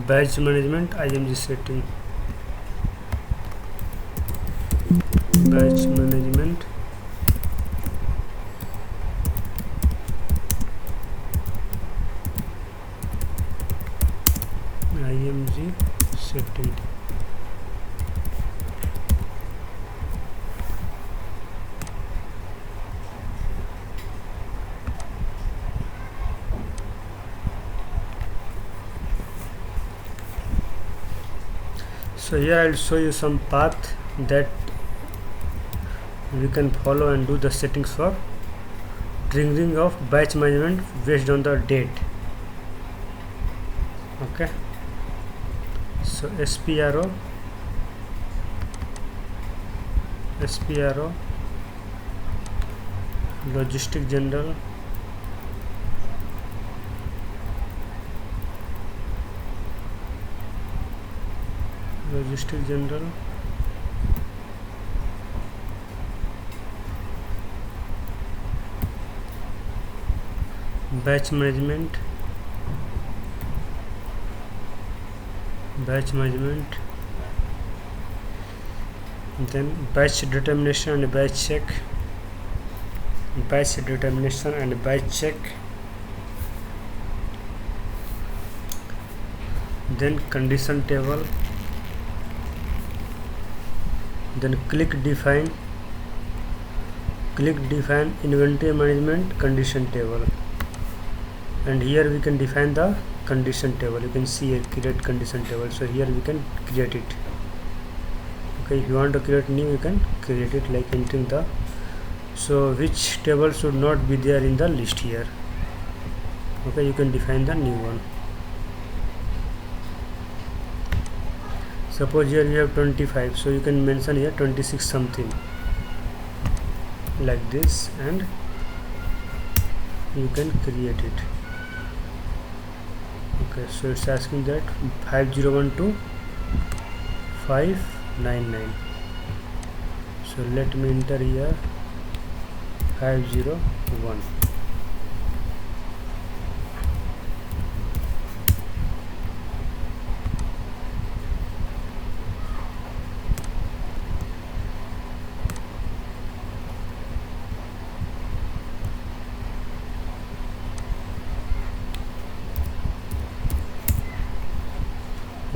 batch management IMG setting, batch management IMG setting. So here I'll show you some path that we can follow and do the settings for triggering of batch management based on the date. Okay, so SPRO logistic general, batch management, then batch determination and batch check, then condition table, then click define inventory management condition table, and here we can define the condition table. You can see a create condition table, so here we can create it. Okay, if you want to create new, you can create it like entering the, so which table should not be there in the list here. Okay, you can define the new one. Suppose here you have 25, so you can mention here 26 something like this, and you can create it. Okay, so it's asking that 5012 599, so let me enter here 501.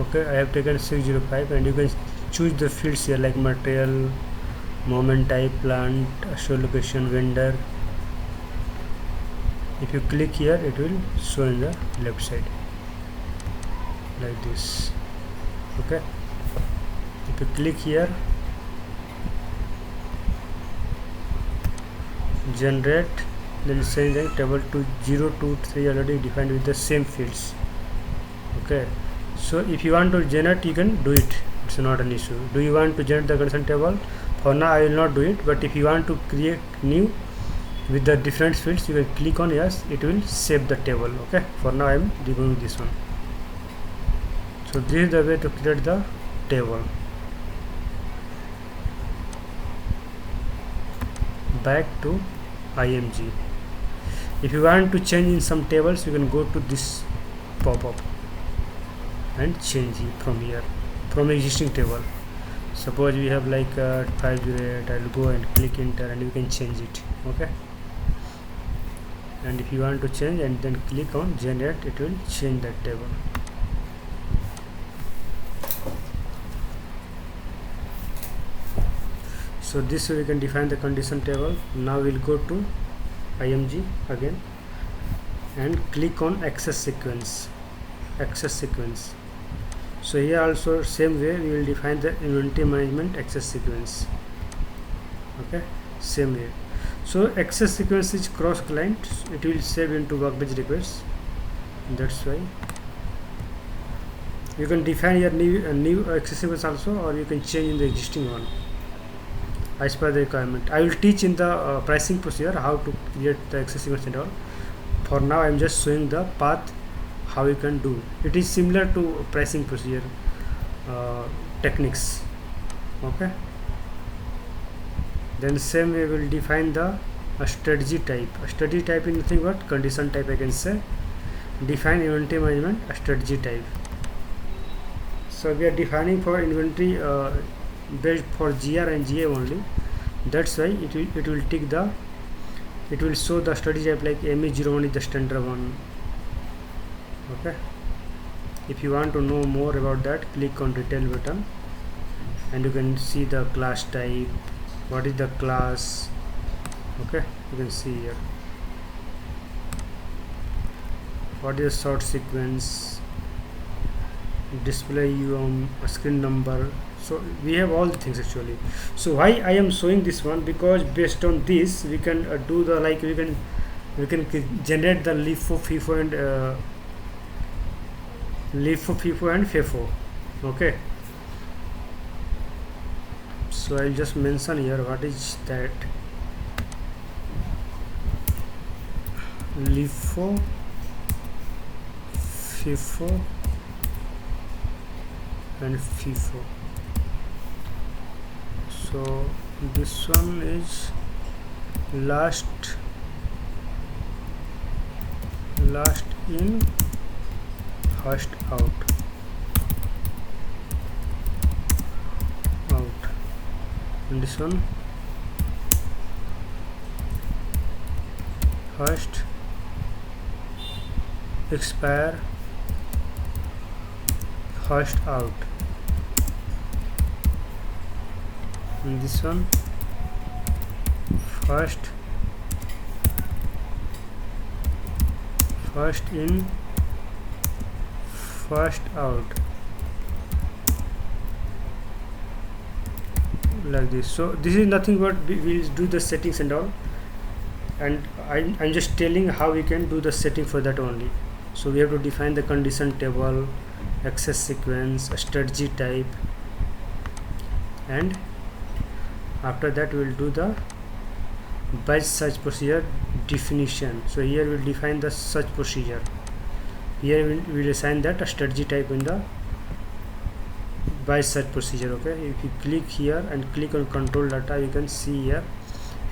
Okay, I have taken 605, and you can choose the fields here like material, moment type, plant, show location, vendor. If you click here, it will show in the left side like this. Okay, if you click here, generate, then it's saying that table 2023 already defined with the same fields. Okay, so if you want to generate, you can do it, it's not an issue. Do you want to generate the condition table? For now I will not do it, but if you want to create new with the different fields, you can click on yes, it will save the table. Okay, for now I am removing this one. So this is the way to create the table. Back to IMG. If you want to change in some tables, you can go to this pop-up and change it from here, from existing table. Suppose we have like 508, I'll go and click enter, and you can change it. Okay, and if you want to change and then click on generate, it will change that table. So this way we can define the condition table. Now we'll go to IMG again and click on access sequence. So here also same way we will define the inventory management access sequence. Okay, same way. So access sequence is cross client, it will save into workbench requests. That's why you can define your new access sequence also, or you can change in the existing one as per the requirement. I will teach in the pricing procedure how to create the access sequence and all. For now I am just showing the path how you can do. It is similar to pricing procedure techniques. Okay, then same way we will define the strategy type. A strategy type is nothing but condition type, I can say. Define inventory management strategy type. So we are defining for inventory based for GR and GA only. That's why it will take the, it will show the study type like ME01 is the standard one. Okay, if you want to know more about that, click on detail button and you can see the class type, what is the class. Okay, you can see here what is the short sequence, display a screen number. So we have all the things actually. So why I am showing this one, because based on this we can do the, like we can generate the LIFO, FIFO and LIFO, FIFO and FIFO. Okay, so I'll just mention here what is that. LIFO, FIFO and FIFO. So this one is last in, first out, and this one first expire, first out, and this one first in, first out, like this. So this is nothing but we will do the settings and all, and I'm just telling how we can do the setting for that only. So we have to define the condition table, access sequence, strategy type, and after that we will do the batch search procedure definition. So here we will define the search procedure. Here we will assign that a strategy type in the batch search procedure. Okay, if you click here and click on control data, you can see here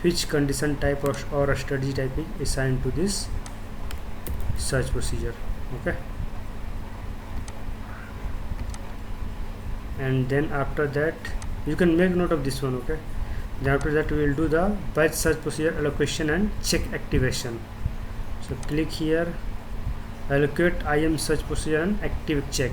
which condition type or a strategy type is assigned to this search procedure. Okay, and then after that you can make note of this one. Okay, then after that we will do the batch search procedure allocation and check activation. So click here, allocate IM search procedure and active check.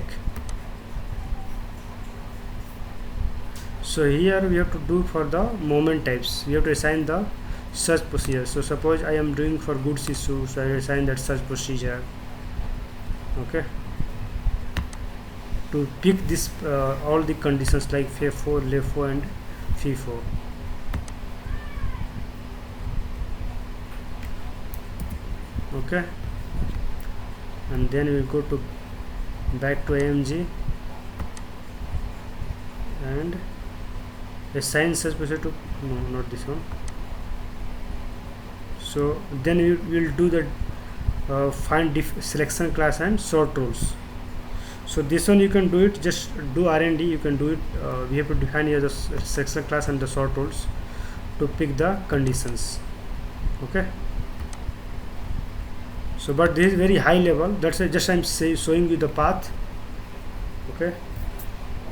So here we have to do for the moment types, we have to assign the search procedure. So suppose I am doing for goods issue, so I will assign that search procedure. Okay, to pick this all the conditions like FIFO, LIFO and FIFO. Okay, and then we will go to back to AMG and assign search procedure to, no, not this one. So then we will do the find selection class and sort rules. So this one you can do it, just do R&D, you can do it. We have to define here the selection class and the sort rules to pick the conditions. Okay, so but this is very high level, that's why just I'm showing you the path. Okay,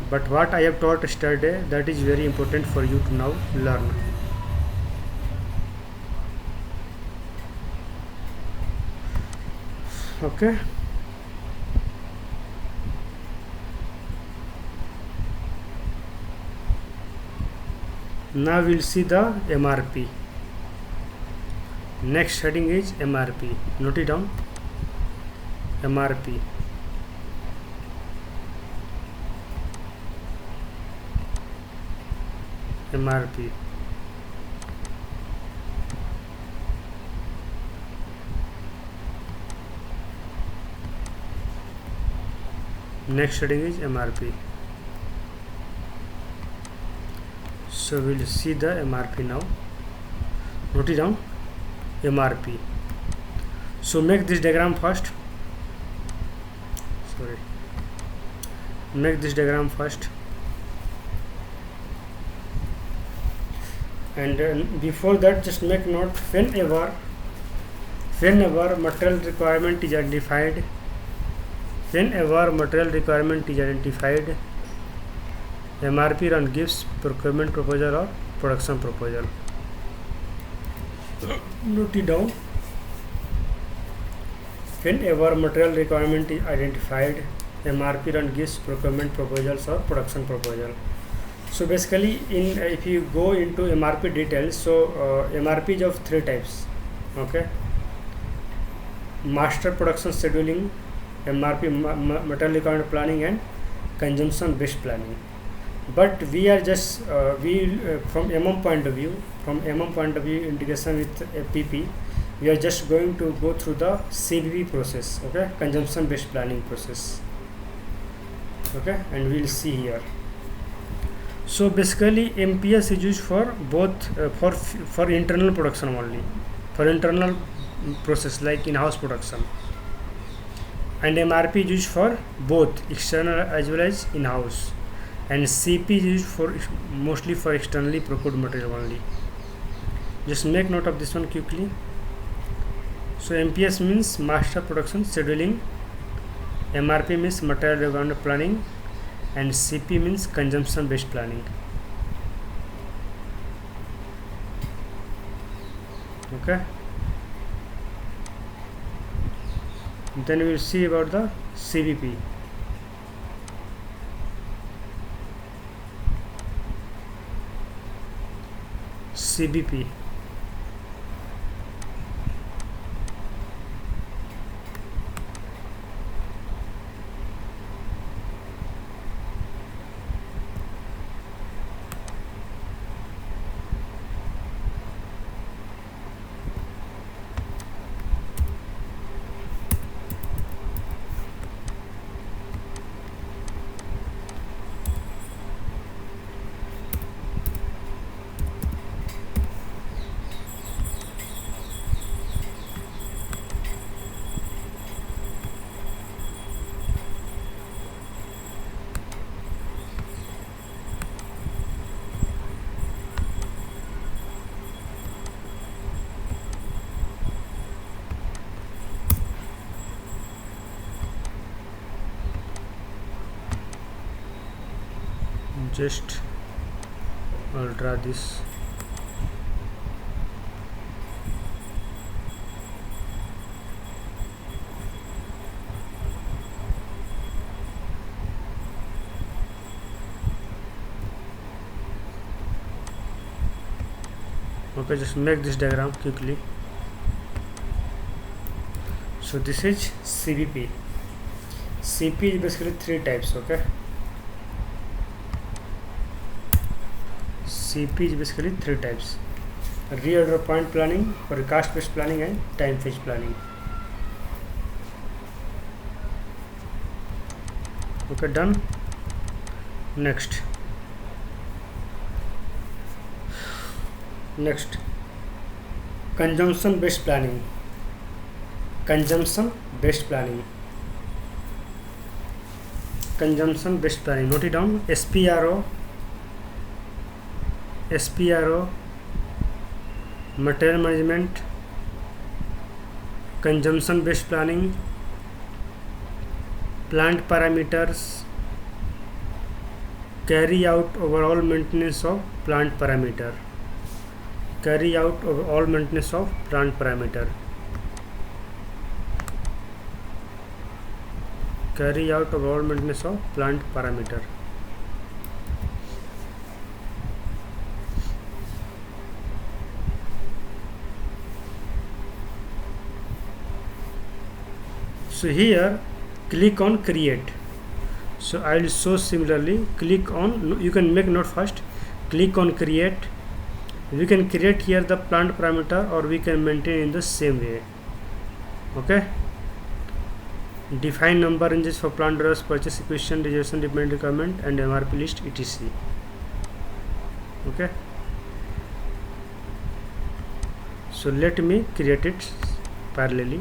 but what I have taught yesterday, that is very important for you to now learn. Okay, now we'll see the MRP. Next heading is MRP. Note it down. MRP. MRP. Next heading is MRP. So we'll see the MRP now. Note it down. MRP. So make this diagram first. Sorry. Make this diagram first. And before that, just make note, whenever material requirement is identified, MRP run gives procurement proposal or production proposal. Note it down. Whenever material requirement is identified, MRP run gives procurement proposals or production proposal. So basically, if you go into MRP details, so MRP is of three types. Okay, master production scheduling, MRP material requirement planning, and consumption based planning. But we are just from MM point of view, integration with PP, we are just going to go through the CBP process. Okay, consumption based planning process. Okay, and we'll see here. So basically MPS is used for both for internal production only, for internal process like in-house production, and MRP is used for both external as well as in-house, and CP is used for mostly for externally procured material only. Just make note of this one quickly. So MPS means master production scheduling, MRP means material requirement planning, and CP means consumption based planning. Okay, then we will see about the CBP. CBP. Just I'll draw this. Okay, just make this diagram quickly. So this is CBP. CP is basically three types. Okay, CP is basically three types: reorder point planning, forecast based planning, and time phase planning. Okay, done. Next, consumption based planning. Consumption based planning. Note it down. SPRO, material management, consumption based planning, plant parameters, carry out overall maintenance of plant parameter. So here click on create. So I will show similarly. Click on, you can make note first, click on create. We can create here the plant parameter, or we can maintain in the same way. Okay, define number ranges for plant orders, purchase equation, reservation, demand requirement, and MRP list, etc. Okay, so let me create it parallelly.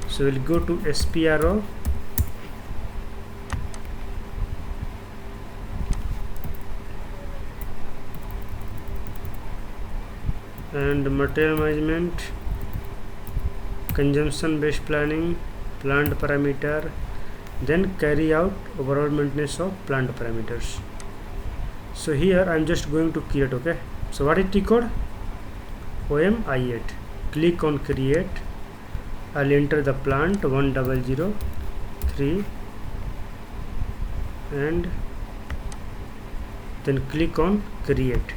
So we'll go to SPRO, and material management, consumption based planning, plant parameter, then carry out overall maintenance of plant parameters. So here I'm just going to create. Okay, so what is T code? OM-I8. Click on create. I'll enter the plant 1003 and then click on create.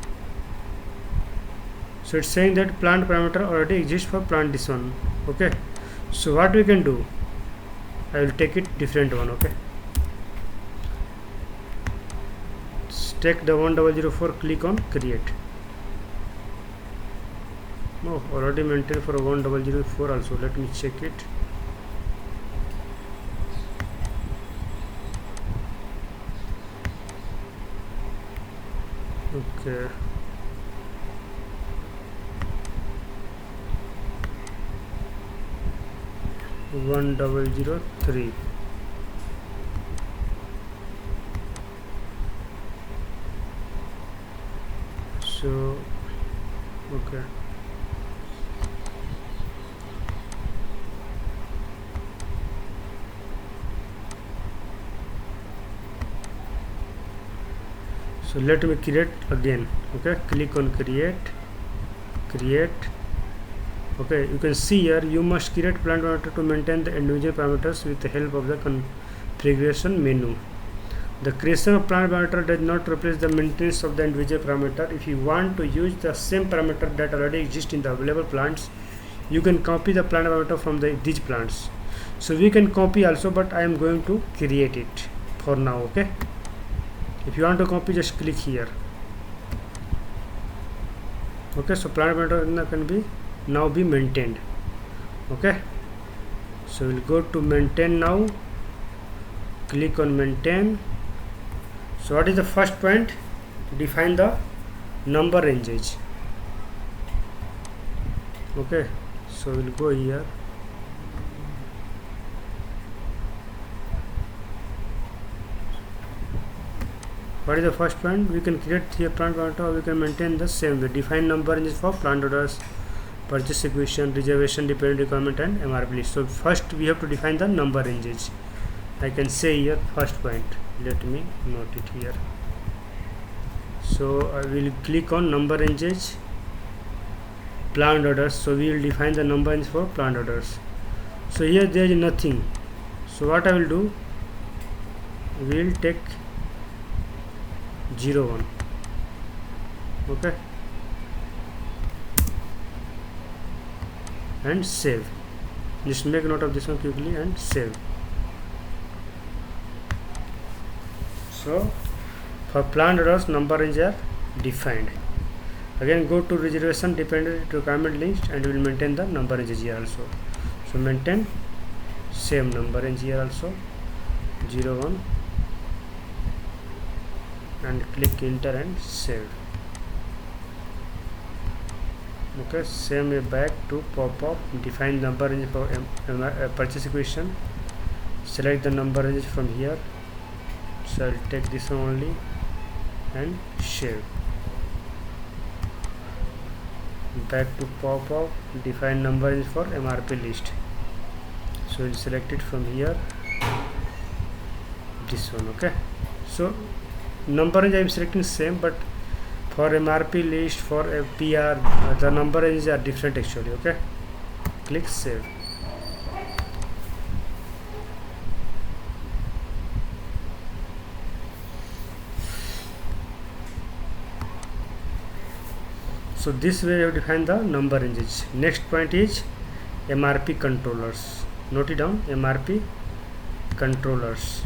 So it's saying that plant parameter already exists for plant this one. Okay, so what we can do, I will take it different one. Okay, take the 1004, click on create. No, already maintained for 1004 also. Let me check it. Okay, one 1003. So okay, so let me create again. Okay, click on create. Okay, you can see here you must create plant parameter to maintain the individual parameters with the help of the configuration menu. The creation of plant parameter does not replace the maintenance of the individual parameter. If you want to use the same parameter that already exists in the available plants, you can copy the plant parameter from these plants. So we can copy also, but I am going to create it for now. Okay, if you want to copy, just click here. Okay, so plant parameter can be now be maintained. Okay, so we'll go to maintain now. Click on maintain. So what is the first point? Define the number ranges. Okay, so we'll go here. What is the first point? We can create here plant parameter, or we can maintain the same way. Define number ranges for plant orders, purchase equation, reservation, dependent requirement, and MRP list. So first we have to define the number ranges. I can say here first point. Let me note it here. So I will click on number ranges, plant orders. So we will define the number range for plant orders. So here there is nothing. So what I will do, we will take 01. Okay, and save. Just make note of this one quickly and save. So for plant orders, number range are defined. Again, go to reservation dependent requirement list and we will maintain the number ranges here also. So maintain same number range here also, 01, and click enter and save. Okay, same way back to pop up, define number range for purchase equation, select the number range from here. So I'll take this one only and save. Back to pop up, define number range for MRP list. So we'll select it from here, this one. Okay, so number range I am selecting same, but for MRP list, for PR, the number ranges are different actually. Okay, click save. So this way you define the number ranges. Next point is MRP controllers. Note it down, MRP controllers.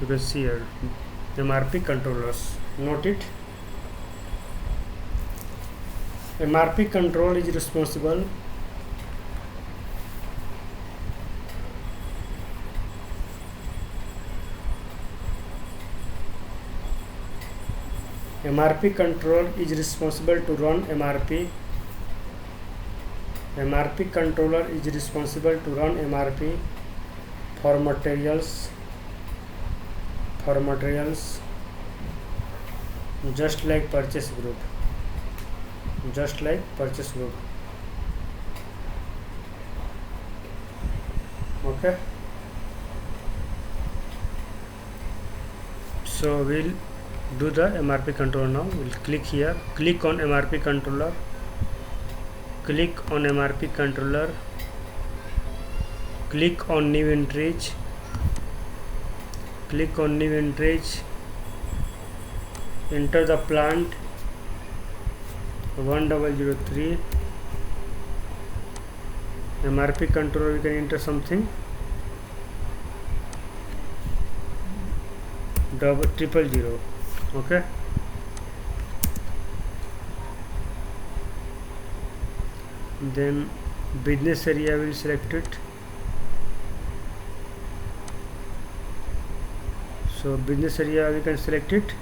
You can see here MRP controllers. Note it. MRP control is responsible MRP control is responsible to run MRP. MRP controller is responsible to run MRP for materials just like purchase group. Okay, So we'll do the MRP controller now. We'll click here, click on MRP controller, click on MRP controller, click on new entries, click on new entries, enter the plant 1003. MRP controller, we can enter something 000. Okay, then business area will select it. So business area we can select it,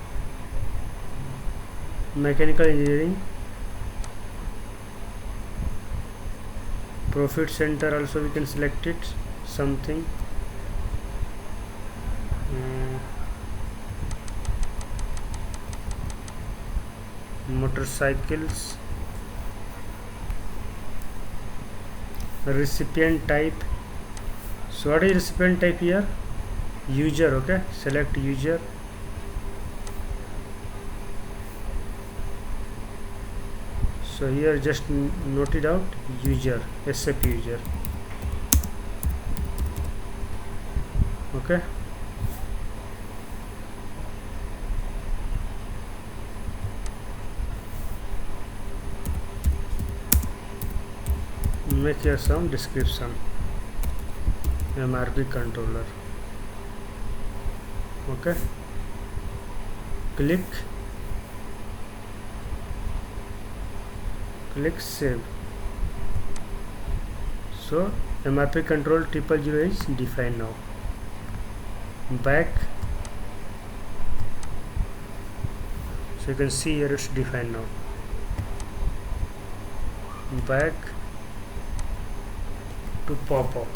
mechanical engineering. Profit center also we can select it, something motorcycles. Recipient type, so what is recipient type here? User. Okay, select user. So here just note it out, user, SAP user. Okay, make here some description, MRP controller. Okay, click save. So MRP control 000 is defined now. Back, so you can see here it's defined now. Back to pop up.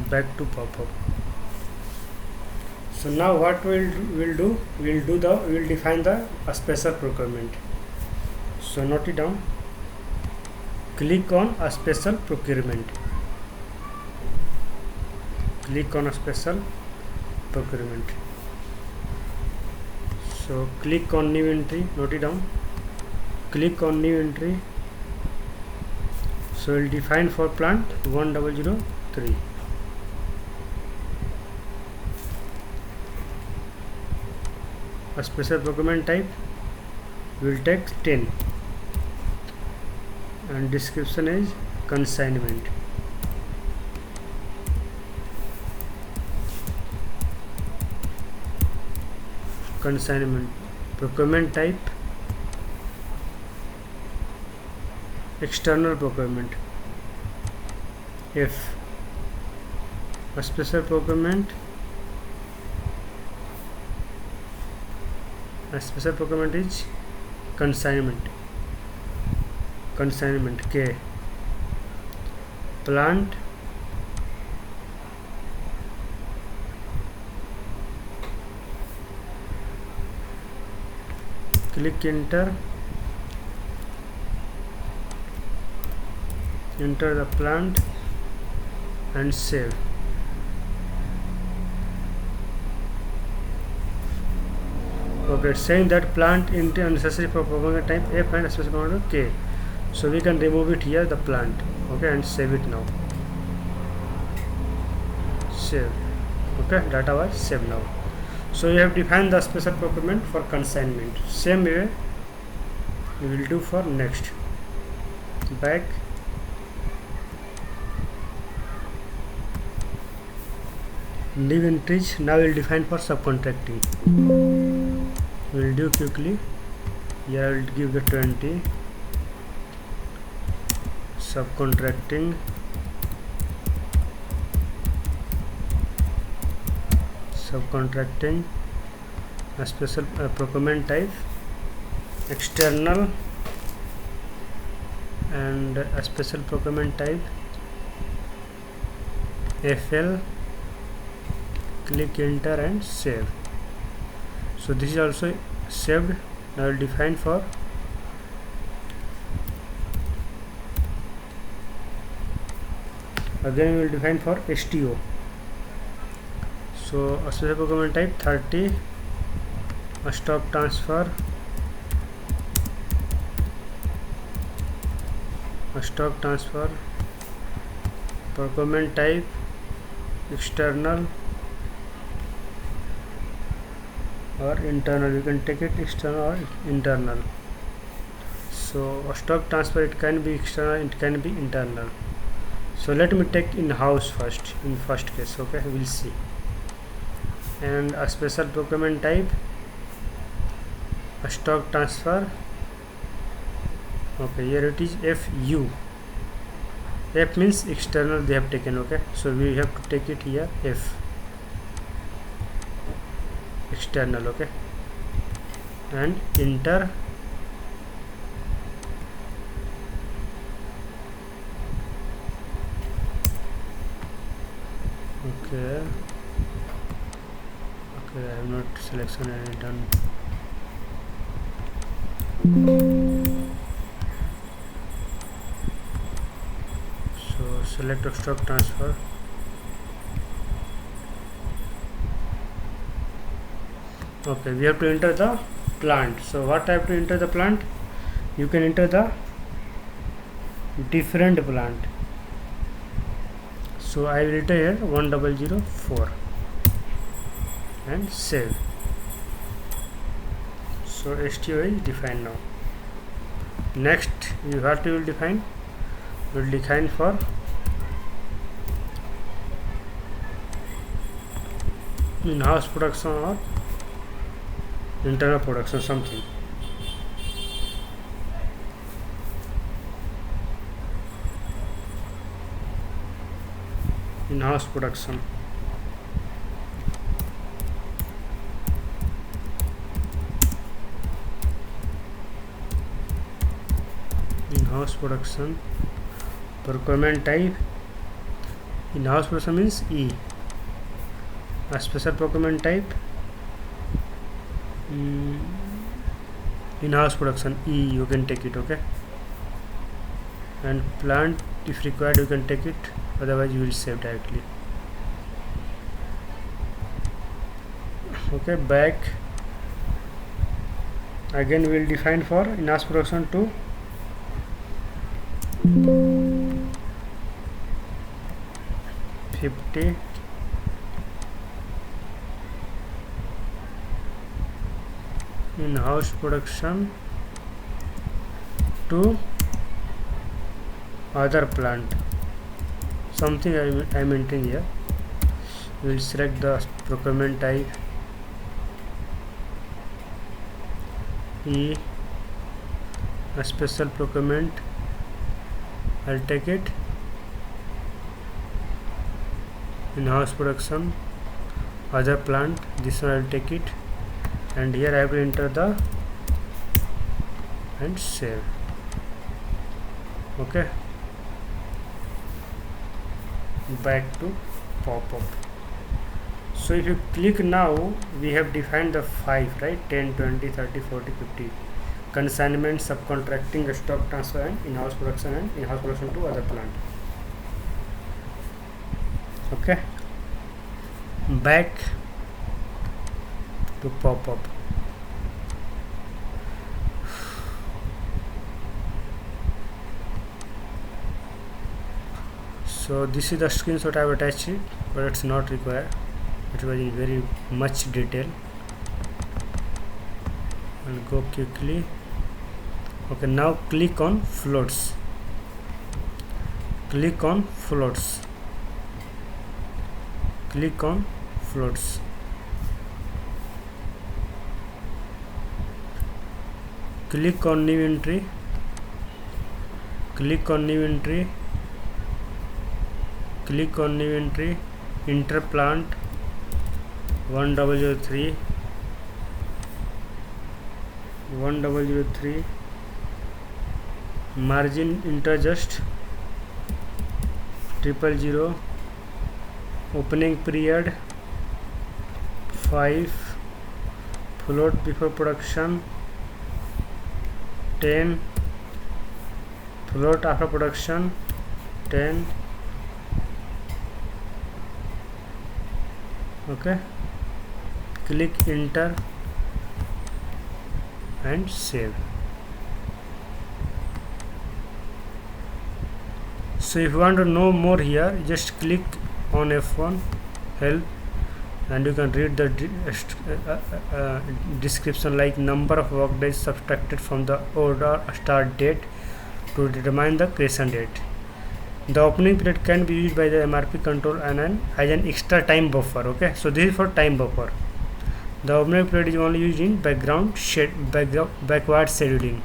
Back to pop-up. So now what we'll define the special procurement. So note it down, click on a special procurement, click on a special procurement. So click on new entry, note it down, click on new entry. So we'll define for plant 1003. A special procurement type will take 10 and description is consignment. Consignment. Procurement type external procurement. F. A special procurement. A special procurement is consignment. Consignment. K. Plant click enter, enter the plant and save. Okay, saying that plant into unnecessary for procurement type F and special procurement K. So we can remove it here, the plant. Okay, and save it now. Save. Okay, data was saved now. So you have defined the special procurement for consignment. Same way we will do for next. Back. New entries. Now we will define for subcontracting. We will do quickly. Here I will give the 20. Subcontracting. Subcontracting. A special procurement type external and a special procurement type FL, click enter and save. So this is also saved. Now I will define for again we will define for STO. So a special procurement type 30, a stock transfer, procurement type external or internal, you can take it external or internal. So a stock transfer, it can be external, it can be internal. So let me take in-house first, in first case. Okay, we'll see. And a special procurement type, a stock transfer. Okay, here it is FU. F means external they have taken. Okay, so we have to take it here F, external. Okay, and enter. Okay, I have not selection and done. So select a stock transfer. Okay, we have to enter the plant. So what I have to enter the plant? You can enter the different plant. So I will enter here 1004 and save. So STO is defined now. Next, what you will define? We will define for in-house production or internal production, something. In-house production. In-house production. Procurement type. In-house production means E. A special procurement type. In-house production E, you can take it. Okay, and plant, if required you can take it, otherwise you will save directly. Okay, back again we will define for in-house production to $50. In-house production to other plant, something I am entering here. We will select the procurement type E, a special procurement. I'll take it in-house production, other plant. This one I'll take it, and here I have to enter the and save. Okay, back to pop-up. So if you click now, we have defined the 5, right? 10, 20, 30, 40, 50 consignment, subcontracting, stock transfer, and in-house production, and in-house production to other plant. Okay, back to pop-up. So this is the screenshot I have attached it, but it's not required. It was in very much detail. I'll go quickly. Okay, now click on floats. Click on floats. Click on floats. Click on new entry. Click on new entry. Click on new entry. Enter plant 1003. 1003. Margin enter just 000. opening period 5, float before production 10, float after production 10. Okay, click enter and save. So if you want to know more here, just click on F1 help and you can read the description, like number of work days subtracted from the order start date to determine the creation date. The opening period can be used by the MRP control and as an extra time buffer. Okay, so this is for time buffer. The opening period is only used in backward scheduling.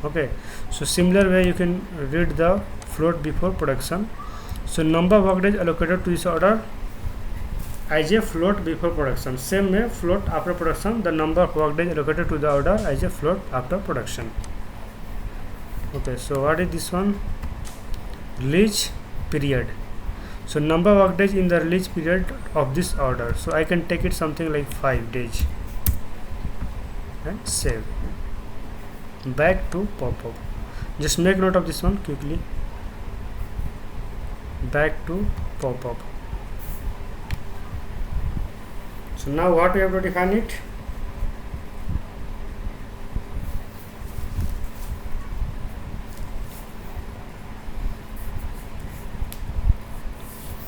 Okay, so similar way you can read the float before production. So number of work days allocated to this order as a float before production. Same way float after production, the number of work days allocated to the order as a float after production. Okay, so what is this one? Release period. So number of work days in the release period of this order. So I can take it something like 5 days and save. Back to pop-up. Just make note of this one quickly. Back to pop-up. So now what we have to define it?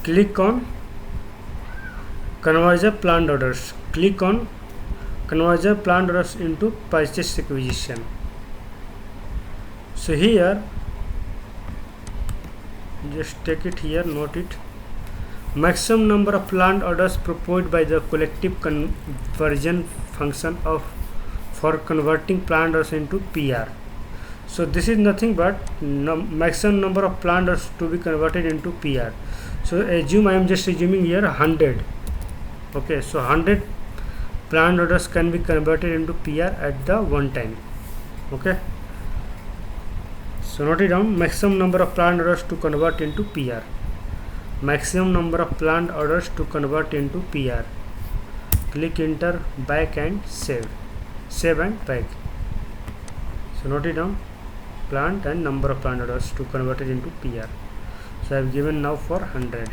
Click on conversion planned orders. Click on conversion planned orders into purchase requisition. So here, just take it here, note it. Maximum number of planned orders proposed by the collective conversion function for converting planned orders into PR. So this is nothing but maximum number of planned orders to be converted into PR. So assume I am just assuming here 100. Okay, so 100 planned orders can be converted into PR at the one time. Okay, so note it down. Maximum number of planned orders to convert into PR. Maximum number of planned orders to convert into PR. Click enter, back and save. Save and back. So note it down. Planned and number of planned orders to convert it into PR. So I have given now for 100.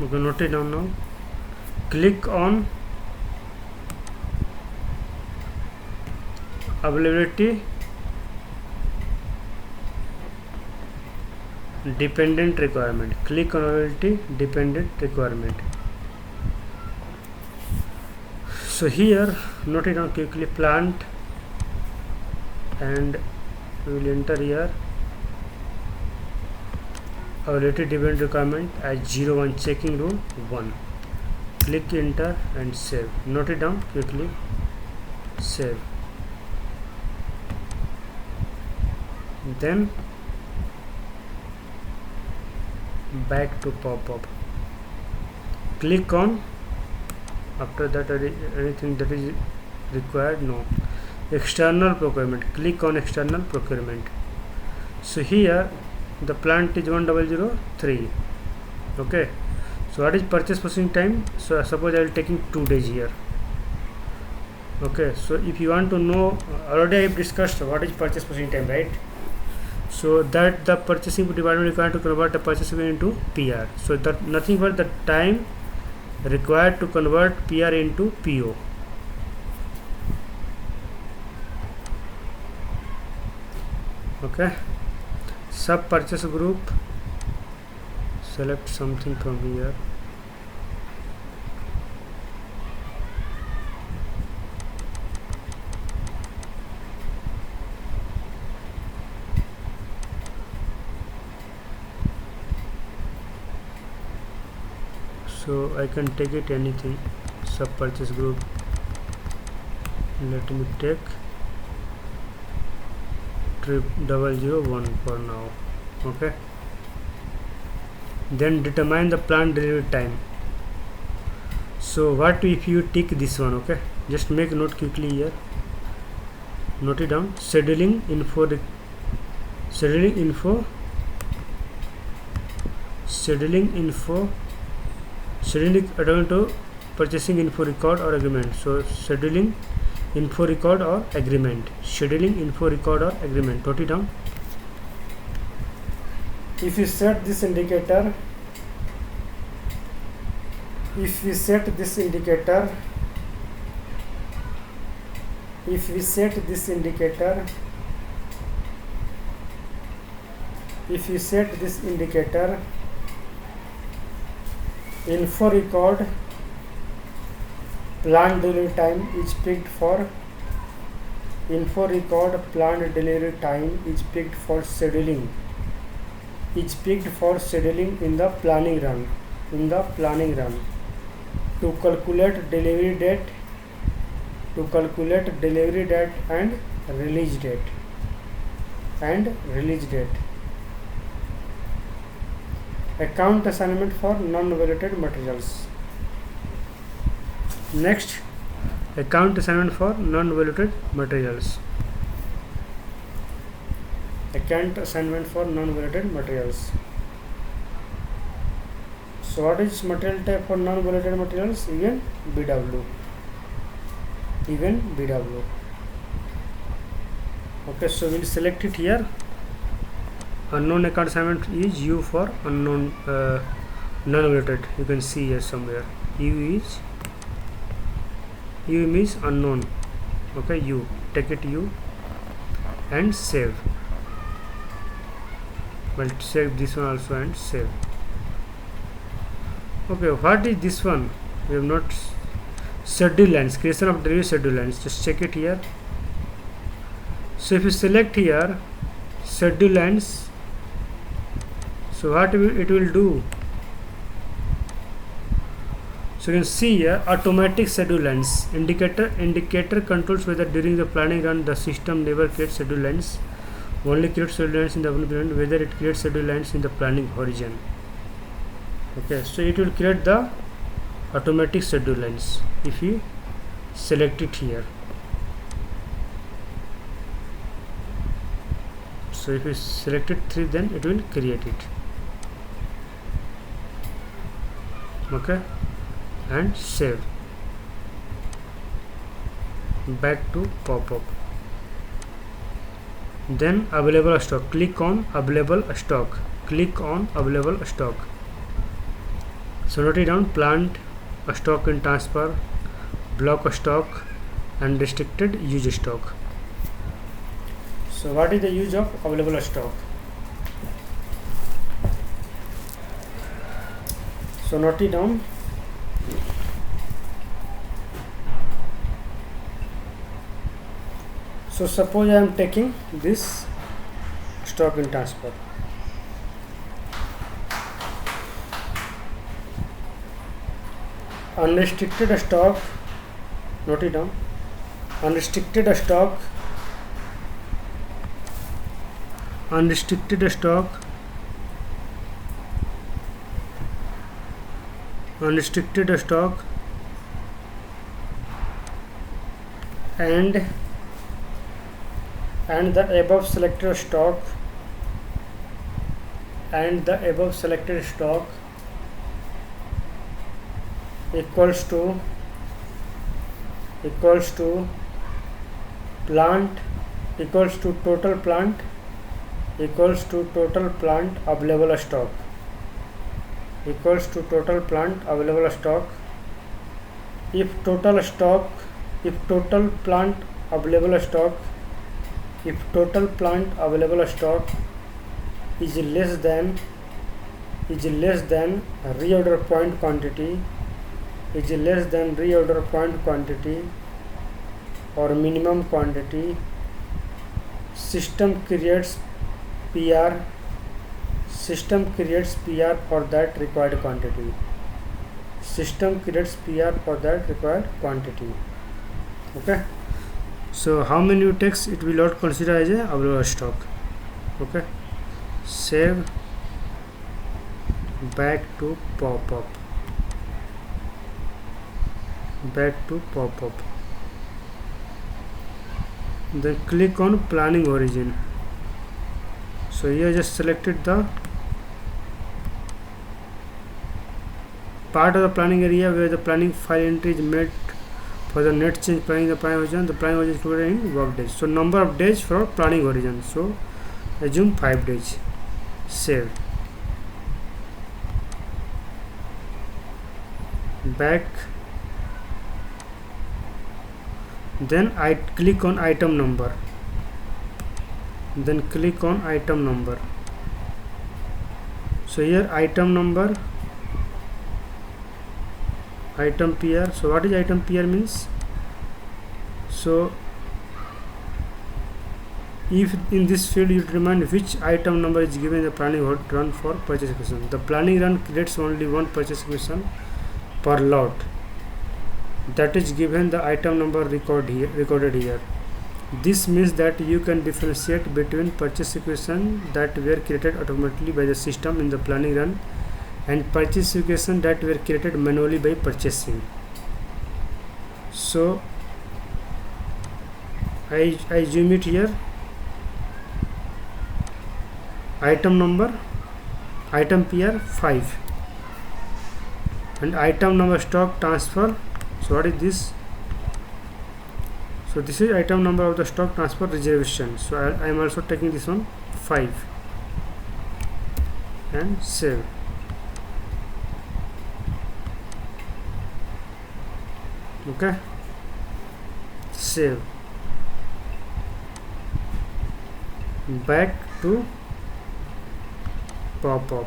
You can note it down now. Click on availability dependent requirement. Click on availability dependent requirement. So here, note it down quickly. Plant, and we will enter here availability dependent requirement as 01 checking rule 1. Click enter and save. Note it down quickly. Save. Then back to pop-up. Click on, after that anything that is required, no. External procurement. Click on external procurement. So here the plant is 1003. Okay, so what is purchase processing time? So suppose I will taking 2 days here. Okay, so if you want to know, already I have discussed what is purchase processing time, right? So that the purchasing department required to convert the purchasing into PR. So that nothing but the time required to convert PR into PO. Okay, sub purchase group, select something from here. So I can take it anything, sub purchase group. Let me take 001 for now. Okay, then determine the planned delivery time. So what if you tick this one? Okay, just make note quickly here, note it down. Scheduling info according to purchasing info record or agreement. So scheduling info record or agreement, note it down. If you set this indicator, if we set this indicator info record planned delivery time is picked for scheduling in the planning run to calculate delivery date and release date. Account assignment for non-validated materials. Next, account assignment for non-validated materials. So what is material type for non-validated materials? Even BW. Okay, so we'll select it here. Unknown account assignment is U for unknown non-validated. You can see here somewhere. U means unknown. Okay, U. Take it U and save. Well, save this one also and save. Okay, what is this one? We have not schedule lines, creation of delivery schedule lines. Just check it here. So if you select here schedule lines, so what it will do? So you can see here automatic schedule lines. Indicator controls whether during the planning run the system never creates schedule lines, only creates schedule lines in the plan, whether it creates schedule lines in the planning horizon. Okay, so it will create the automatic schedule lines if you select it here. So if you select it 3, then it will create it. Okay, and save. Back to pop-up. Then available stock. Click on available stock. So note it down: planned stock in transfer, block stock, and restricted use stock. So what is the use of available stock? So note it down. So suppose I am taking this stock in transfer. Unrestricted stock, note it down. Unrestricted stock and the above selected stock equals to total plant available stock if total plant available stock is less than reorder quantity or minimum quantity, system creates PR for that required quantity. system creates PR for that required quantity. Okay, so how many you takes it will not consider as a available stock. Okay, save, back to pop-up, then click on planning origin. So here just selected the part of the planning area where the planning file entry is made for the net change planning. The planning origin is included in work days. So number of days for planning origin, so assume 5 days. Save, back, then I click on item number, so here item number, item PR. So what is item PR means? So if in this field you determine which item number is given the planning run for purchase execution. The planning run creates only one purchase execution per lot, that is given the item number recorded here. This means that you can differentiate between purchase execution that were created automatically by the system in the planning run and purchase execution that were created manually by purchasing. So I zoom it here. Item number, item PR 5, and item number stock transfer. So what is this? So this is item number of the stock transfer reservation. So I am also taking this one 5 and save. Okay, save, back to pop-up,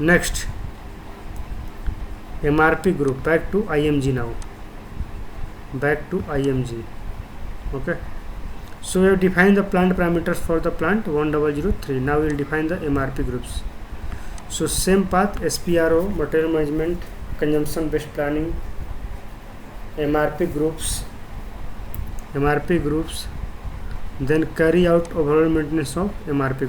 next MRP group, back to IMG now, okay. So we have defined the plant parameters for the plant 1003. Now we will define the MRP groups. So same path, SPRO, material management, consumption based planning, MRP groups, then carry out overall maintenance of MRP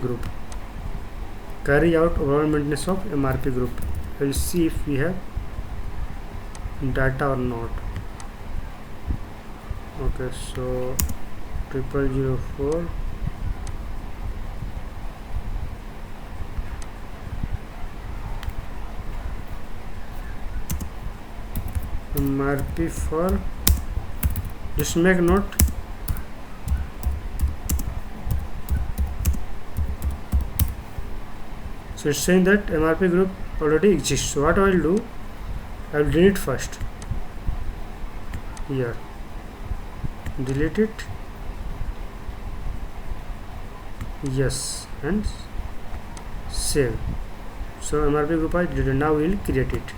group. We'll see if we have data or not. Okay, so 0004, MRP for, just make note, so it's saying that MRP group already exists. So what I will do, I will delete first here, delete it, yes, and save. So MRP group I deleted. Now we will create it.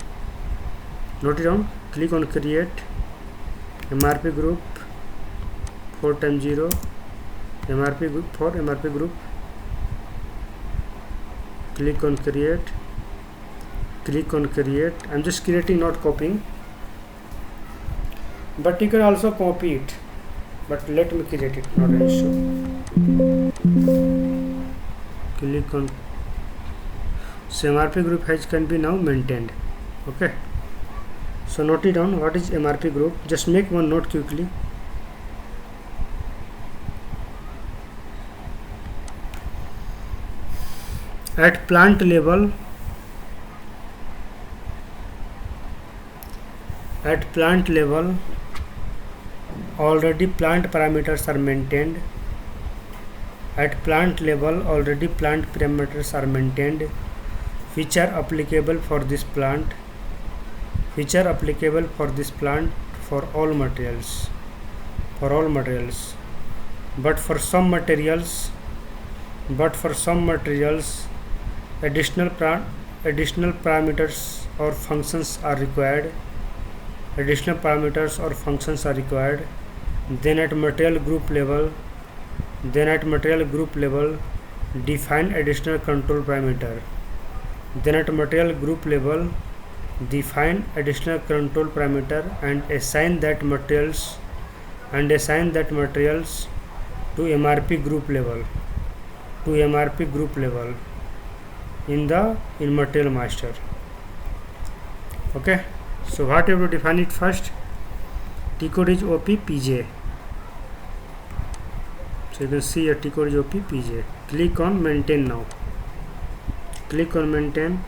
Note it down, click on create MRP group 4 times 0, MRP group for MRP group, click on create. I'm just creating, not copying, but you can also copy it, but let me create it, not an issue. Click on, so MRP group can be now maintained. Okay, so note it down, what is MRP group? Just make one note quickly. At plant level, already plant parameters are maintained. Which are applicable for this plant. For all materials. But for some materials, additional parameters or functions are required. Then at material group level, define additional control parameter. Then at material group level, define additional control parameter and assign that materials to MRP group level in material master. Okay, so what you have to define it first. T code is OP PJ. So you can see a T code is OP PJ. Click on maintain now. Click on maintain.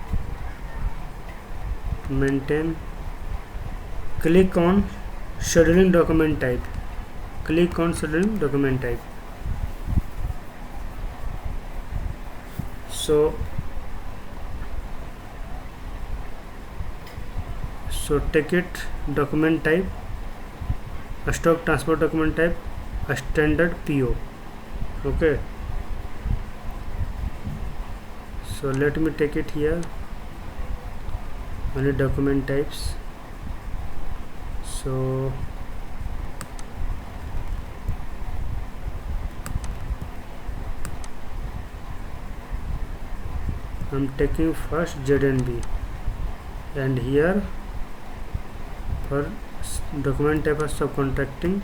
Click on scheduling document type. So take it document type, a stock transport document type, a standard PO. Okay, so let me take it here, only document types. So I'm taking first ZNB, and here for document type of subcontracting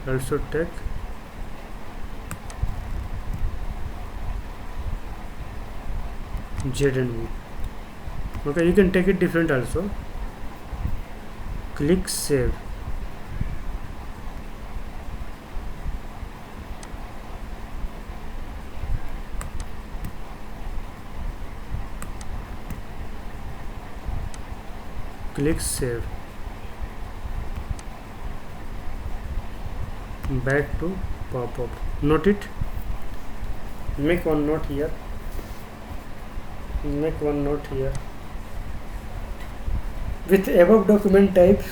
also take ZNB. Okay, you can take it different also. Click save. Click save. Back to pop-up. Note it. Make one note here. With above document type,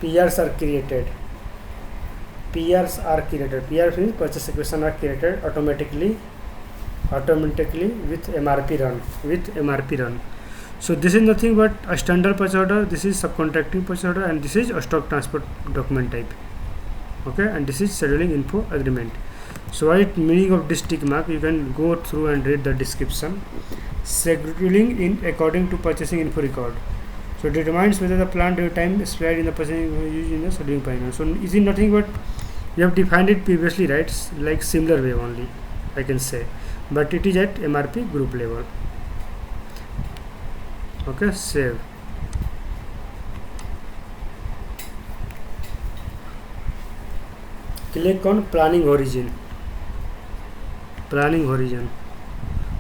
PRs are created. PR means purchase requisition are created automatically with MRP run. So this is nothing but a standard purchase order, this is subcontracting purchase order, and this is a stock transport document type. Okay, and this is scheduling info agreement. So what meaning of this tick mark, you can go through and read the description. Scheduling in according to purchasing info record. So it determines whether the plant due time spread in the purchasing used in the scheduling parameter. So is it nothing but you have defined it previously, right? Like similar way only, I can say, but it is at MRP group level. Okay, save. Click on planning horizon.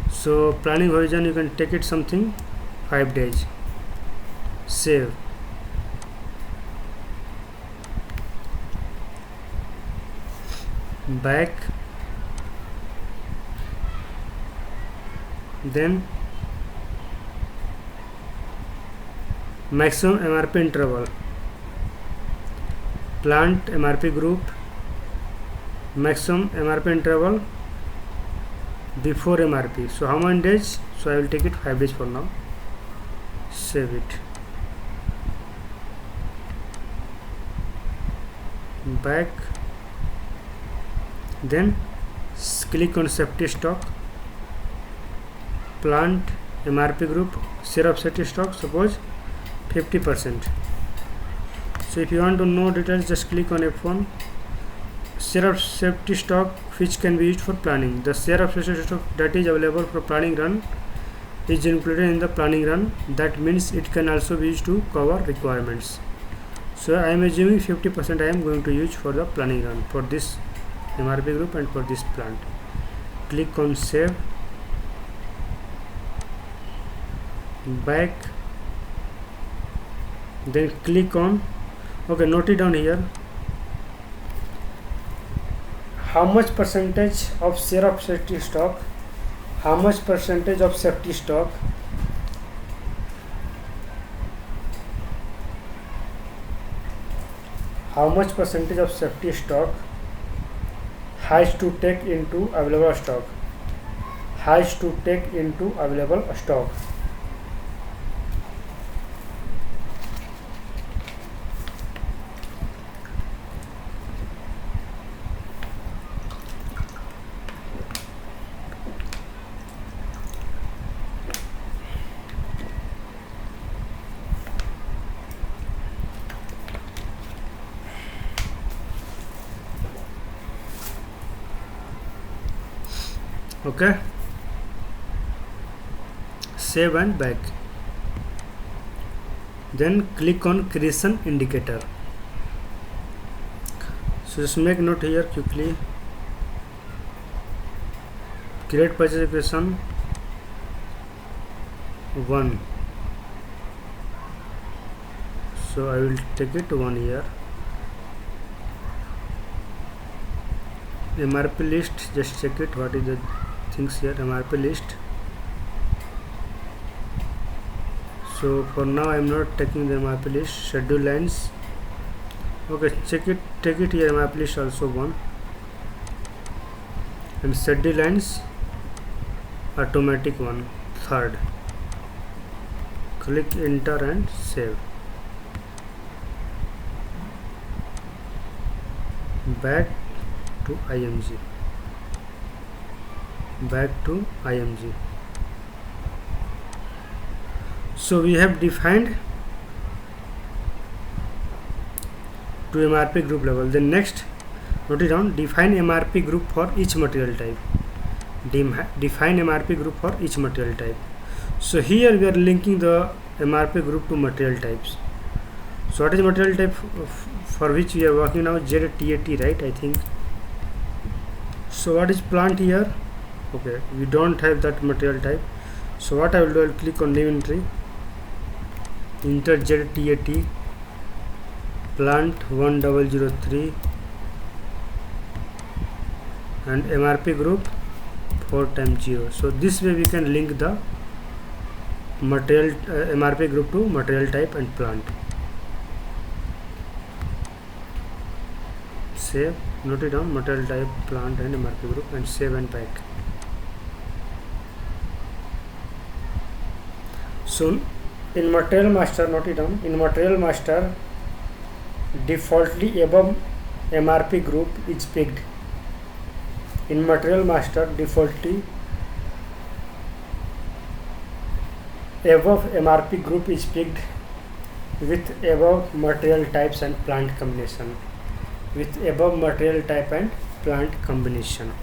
So planning horizon, you can take it something 5 days. Save. Back. Then maximum MRP interval, plant MRP group, maximum MRP interval before MRP. So how many days? So I will take it 5 days for now. Save it. Back. Then click on safety stock, plant MRP group, share of safety stock, suppose 50%. So if you want to know details, just click on F1. Share of safety stock which can be used for planning. The share of safety stock that is available for planning run is included in the planning run. That means it can also be used to cover requirements. So I am assuming 50% I am going to use for the planning run for this MRP group and for this plant. Click on save. Back. Then click on, okay, note it down here, how much percentage of share of safety stock, how much percentage of safety stock has to take into available stock. Okay, save and back. Then click on creation indicator. So just make note here quickly. Create purchase equation 1. So I will take it 1 here. MRP list, just check it, what is the things here. MRP list. So for now I am not taking the MRP list. Schedule lines, okay, check it, take it here. MRP list also 1, and schedule lines automatic 1, 3rd. Click enter and save. Back to IMG. Back to IMG. So we have defined to MRP group level. Then next, note it down, define MRP group for each material type. Define MRP group for each material type. So here we are linking the MRP group to material types. So what is material type for which we are working now? ZTAT, right? I think. So what is plant here? Okay, we don't have that material type. So what I will do, I will click on new entry, enter ZTAT, plant 1003, and MRP group 4 times 0. So this way we can link the material MRP group to material type and plant. Save, note it down, material type, plant and MRP group, and save and back. So in material master, note it down, in material master defaultly above MRP group is picked. In material master defaultly above MRP group is picked with above material types and plant combination. With above material type and plant combination.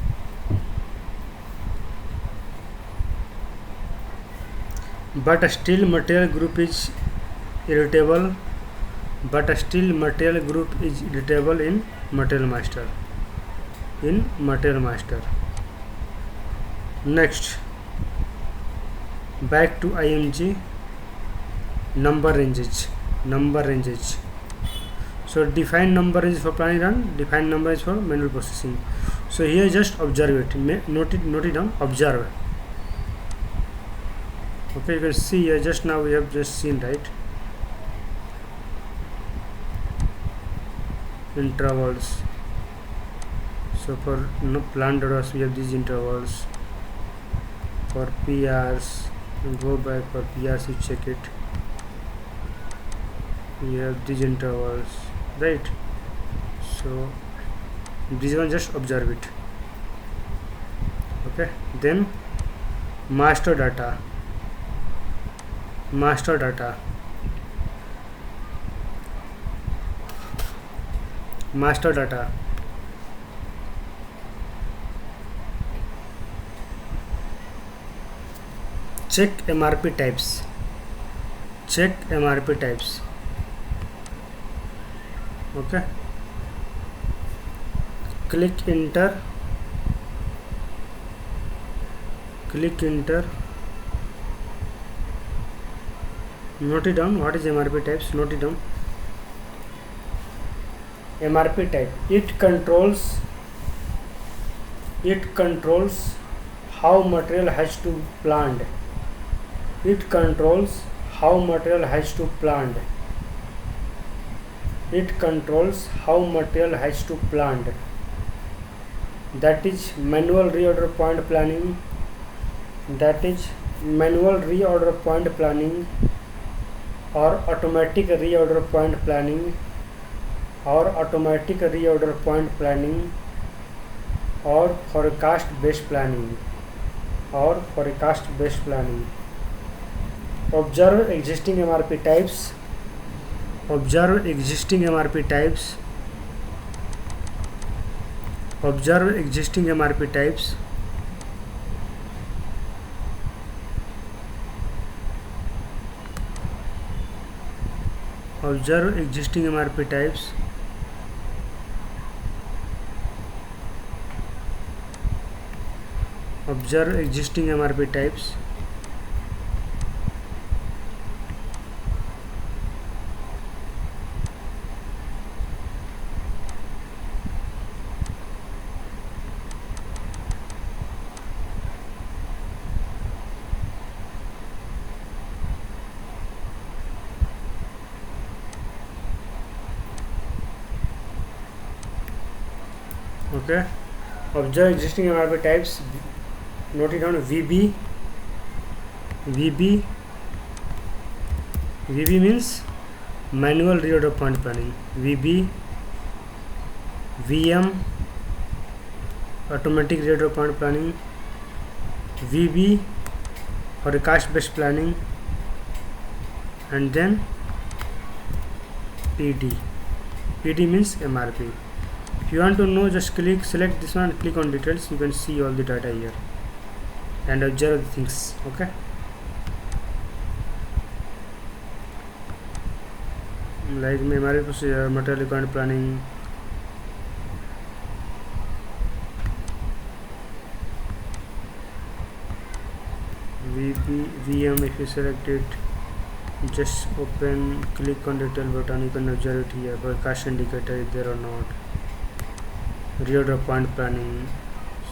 But still material group is irritable. But still material group is irritable in material master. In material master. Next, back to IMG, number ranges. Number ranges. So define number range for planning run, define number range for manual processing. So here just observe it, note it down, observe. Okay, you can see here, just now we have just seen, right? Intervals. So for plant orders we have these intervals. For PRs, go back, for PRs you check it. We have these intervals, right? So this one just observe it. Okay, then master data. Master data. Master data. Check MRP types. Check MRP types. Okay, click enter, click enter. Note it down, what is MRP types? Note it down. MRP type, it controls how material has to planned. It controls how material has to planned. It controls how material has to planned. That is manual reorder point planning. That is manual reorder point planning, or automatic reorder point planning, or automatic reorder point planning, or forecast based planning, or forecast based planning. Observe existing MRP types. Observe existing MRP types. Observe existing MRP types. Observe existing MRP types. Observe existing MRP types. Okay, observe existing MRP types. Note it down. VB means manual reorder point planning. VB, VM, automatic reorder point planning. VB for cash based planning, and then PD means MRP. If you want to know, just select this one and click on details. You can see all the data here and observe the things. Okay, like MRP procedure, material requirement planning, VM. If you select it, just open, click on detail button. You can observe it here. For cash indicator is there or not, reorder point planning,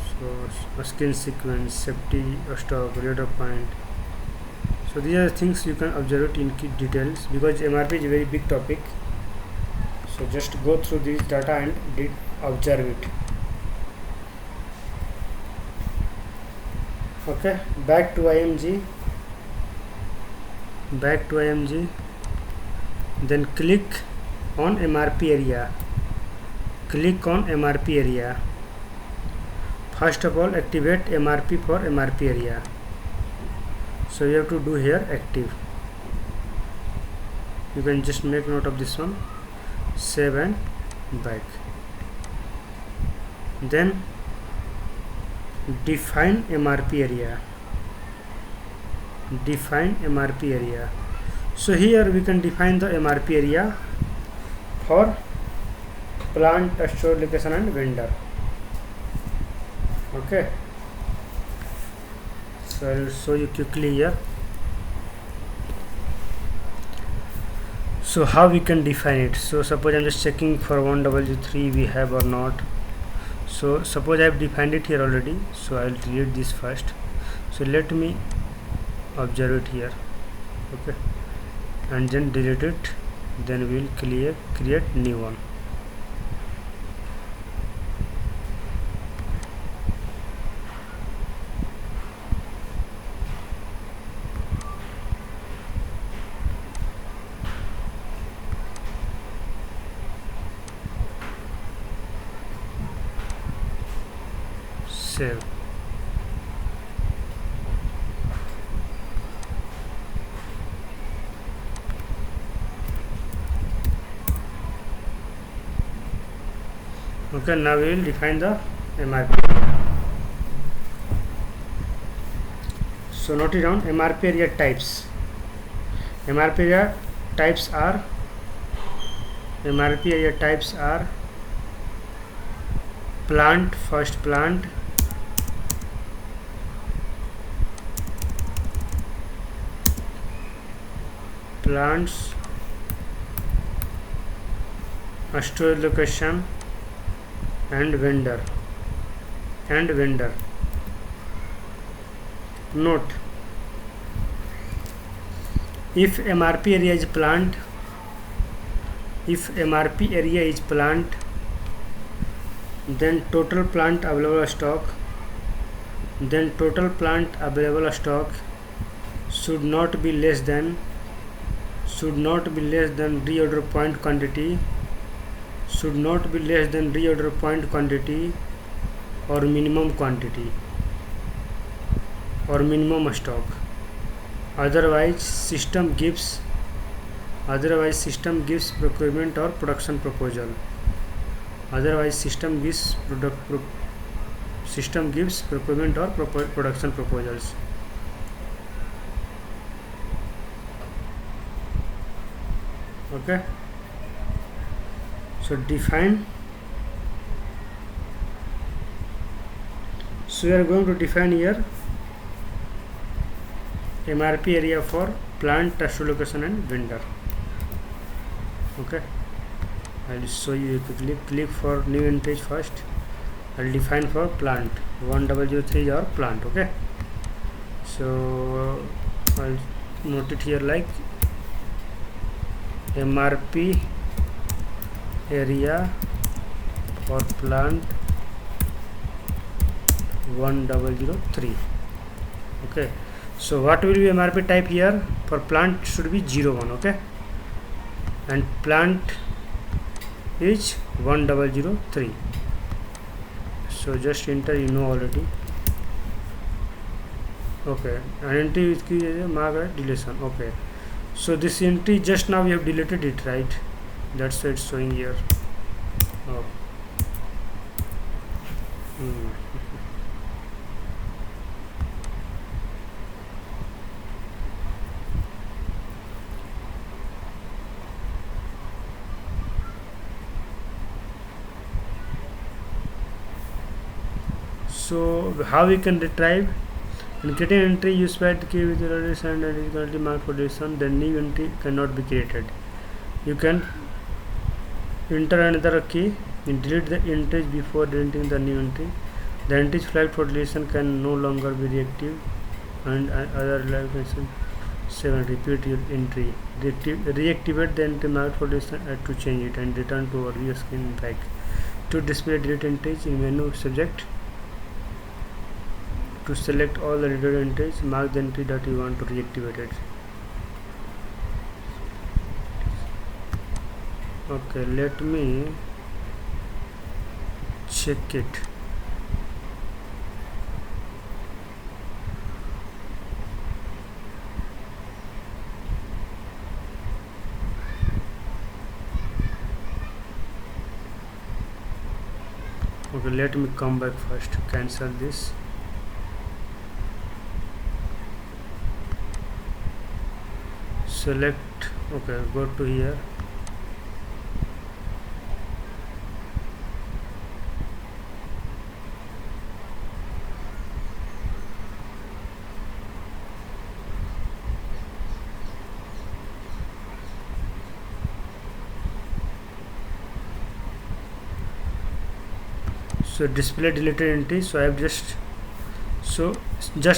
so skin sequence, safety stock, reorder point. So these are the things you can observe it in details, because MRP is a very big topic. So just go through this data and observe it. Okay, back to IMG. Then click on MRP area. First of all, activate MRP for MRP area. So you have to do here active. You can just make note of this one, save and back. Then define MRP area. So here we can define the MRP area for plant, store location and vendor. Okay, so I will show you quickly here. So how we can define it? So suppose I'm just checking for 1W3 we have or not. So suppose I have defined it here already, so I will delete this first. So let me observe it here. Okay, and then delete it. Then we will create new one. Save. Okay, now we will define the MRP area. So note it down. MRP area types. MRP area types are plant, first plant, plants, storage location and vendor. Note, if MRP area is plant, then total plant available stock should not be less than reorder point quantity, or minimum quantity or minimum stock. Otherwise system gives procurement or production proposal. System gives procurement or production proposals. Okay, so define. So we are going to define here MRP area for plant, test location and vendor. Okay, I'll show you quickly. Click for new entry first. I'll define for plant 1003 or plant. Okay, so I'll note it here like MRP area for plant 1003. Okay, so what will be MRP type here? For plant should be 01. Okay, and plant is 1003. So just enter, you know already. Okay, and entry with key mark deletion. Okay, so this entry just now we have deleted it, right? That's why it's showing here. Oh. So how we can retrieve? In creating entry, you swipe the key with the radius and it is currently marked for deletion. Then new entry cannot be created. You can enter another key and delete the entry before deleting the new entry. The entry flagged for deletion can no longer be reactive, and other location 7. Repeat your entry. Reactivate the entry marked for deletion to change it and return to our screen back. To display delete entries in menu subject. To select all the redundant entries, mark the entry that you want to reactivate it. Okay, let me check it. Okay, let me come back first. Cancel this. Select. Okay, go to here. So display deleted entry. So I have just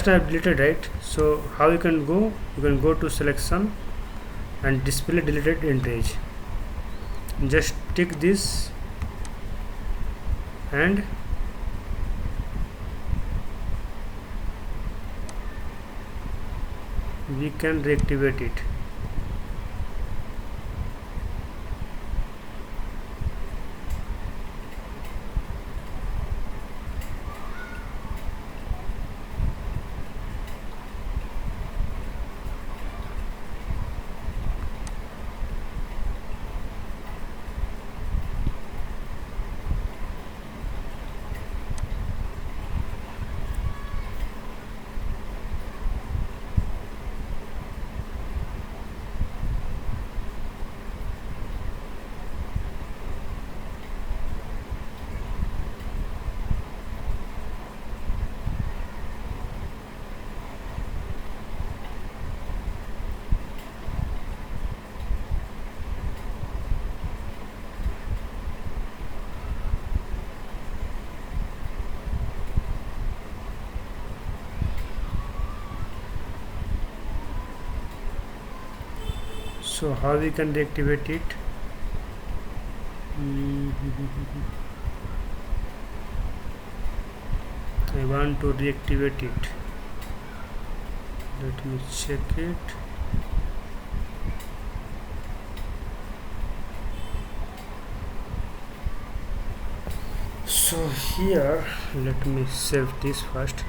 I have deleted, right? So how you can go? You can go to selection and display deleted entries. Just tick this and we can reactivate it. So how we can reactivate it? I want to reactivate it. Let me check it. So here, let me save this first.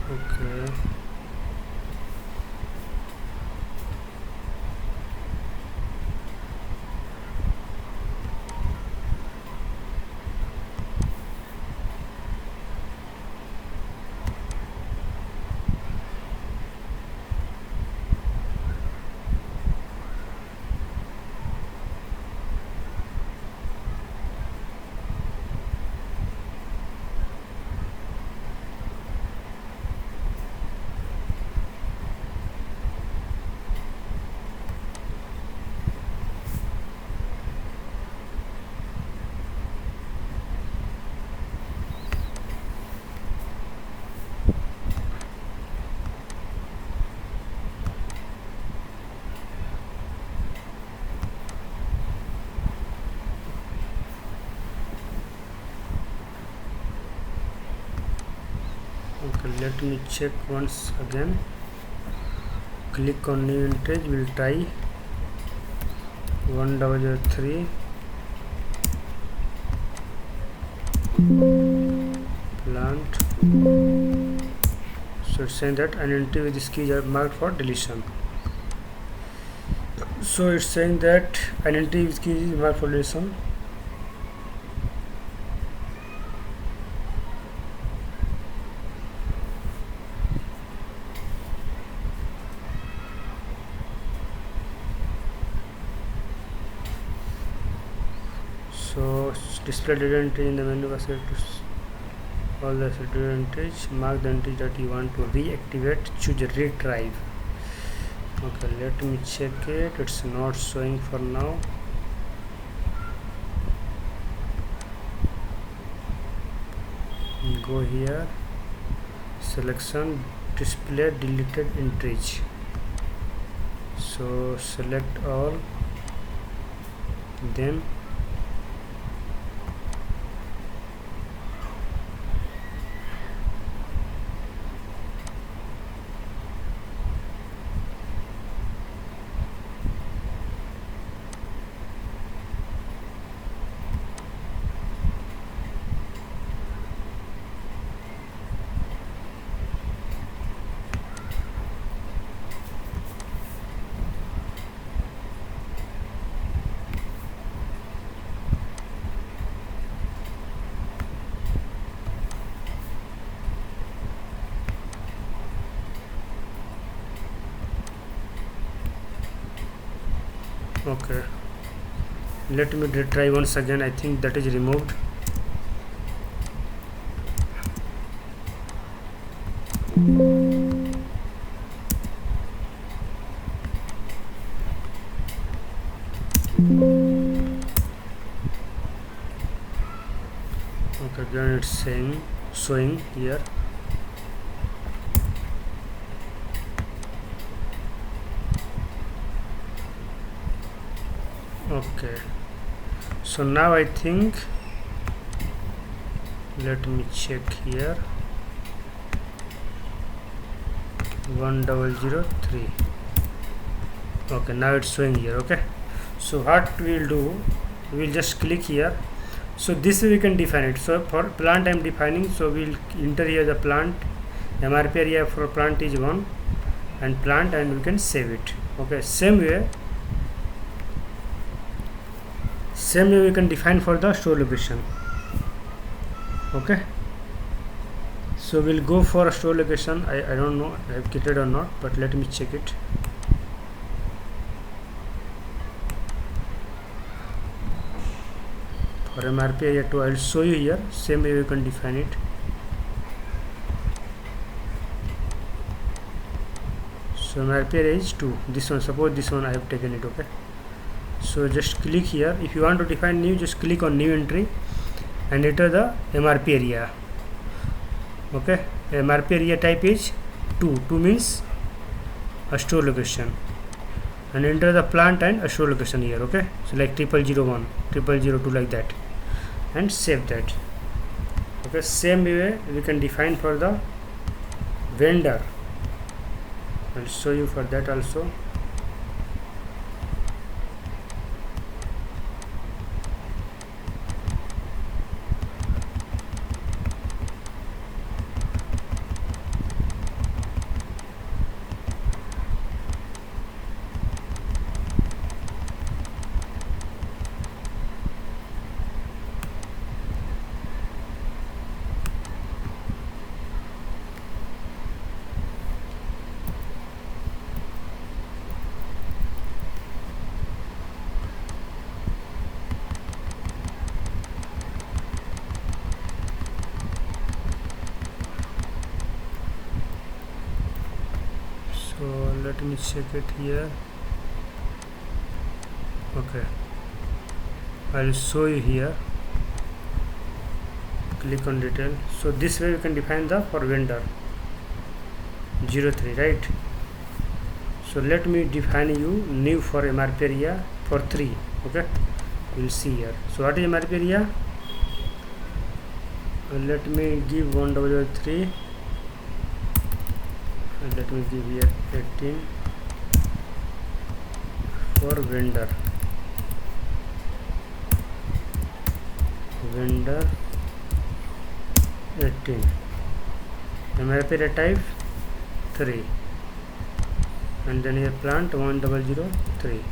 Okay. Okay, let me check once again. Click on new entry. We'll try 1003 plant. So it's saying that an entry with this keys are marked for deletion. So it's saying that an entry with keys is marked for deletion. So display data entry in the menu bar, select all the data entries, mark the entry that you want to reactivate, choose retrieve. Okay, let me check it. It's not showing for now. Go here, selection, display deleted entries. So select all, then okay, let me retry once again. I think that is removed. Okay, again it's saying showing here. Okay, so now I think, let me check here, 1003. Okay, now it's showing here. Okay, so what we'll do, we'll just click here. So this way we can define it. So for plant I'm defining, so we'll enter here the plant, MRP area for plant is 1 and plant, and we can save it. Okay, same way we can define for the store location. Okay, so we'll go for a store location. I don't know I have created or not, but let me check it. For MRP area 2, I'll show you here. Same way we can define it. So MRP area is 2. This one, suppose this one I have taken it. Okay, so just click here. If you want to define new, just click on new entry and enter the MRP area. Okay, MRP area type is 2. 2 means a store location, and enter the plant and a store location here. Okay, so like 0001, 0002, like that, and save that. Okay, same way we can define for the vendor. I'll show you for that also. So let me check it here. Okay, I'll show you here. Click on detail. So this way you can define the for vendor 03, right? So let me define you new for MRP area for 3. Okay, we'll see here. So what is MRP area? Let me give 1003 and let me give here 18 for vendor 18, MRP rate type 3, and then here plant 1003.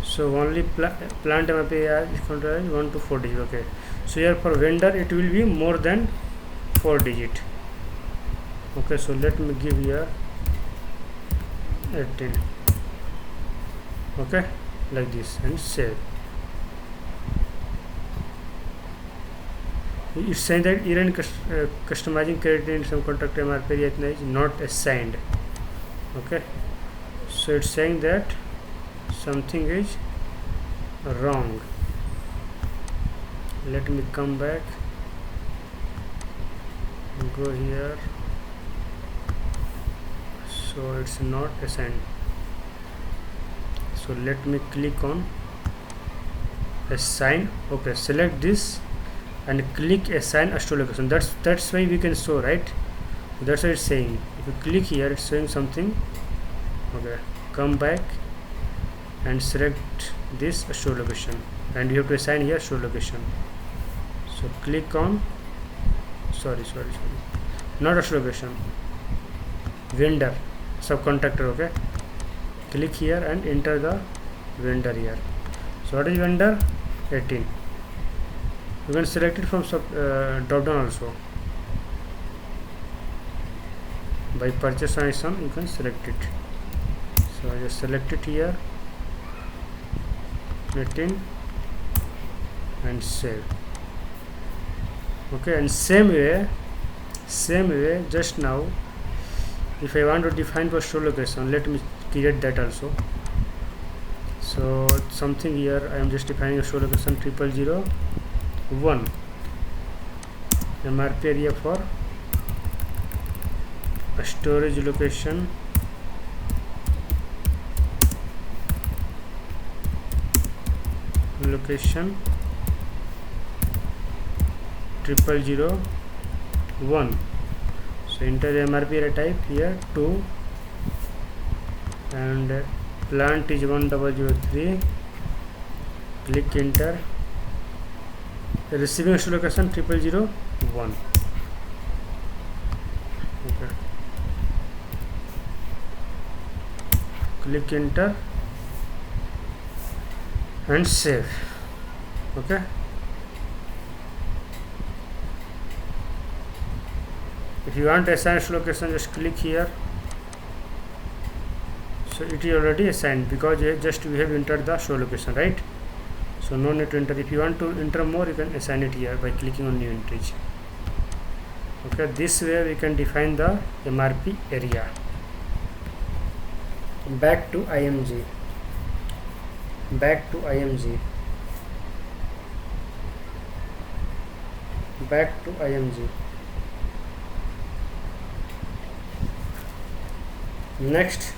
So only plant MRP is controlled 1 to 4 digit. Okay, so here for vendor it will be more than 4 digit. Okay, so let me give here 18. Okay, like this, and save. It's saying that even customizing credit in some contract MRP area is not assigned. Okay, so it's saying that something is wrong. Let me come back, go here. So it's not assigned. So let me click on assign. Okay, select this and click assign astro location. That's why we can show, right? That's what it's saying. If you click here, it's showing something. Okay, come back and select this astro location, and you have to assign here astro location. So click on sorry, not astro location, vendor subcontractor. Okay, click here and enter the vendor here. So what is vendor? 18. You can select it from drop down also. By purchase item you can select it. So I just select it here, 18, and save. Okay, and same way just now if I want to define for store location, let me create that also. So something here I am just defining a store location 0001 MRP area for a storage location location 0001. So enter the MRP area type here 2, and plant is 1003. Click enter. The receiving location 0001. Okay. Click enter and save. Okay. If you want to assign location, just click here. So it is already assigned because just we have entered the show location, right? So no need to enter. If you want to enter more, you can assign it here by clicking on new entries. Okay, this way we can define the MRP area. Back to IMG. Back to IMG. Back to IMG. Next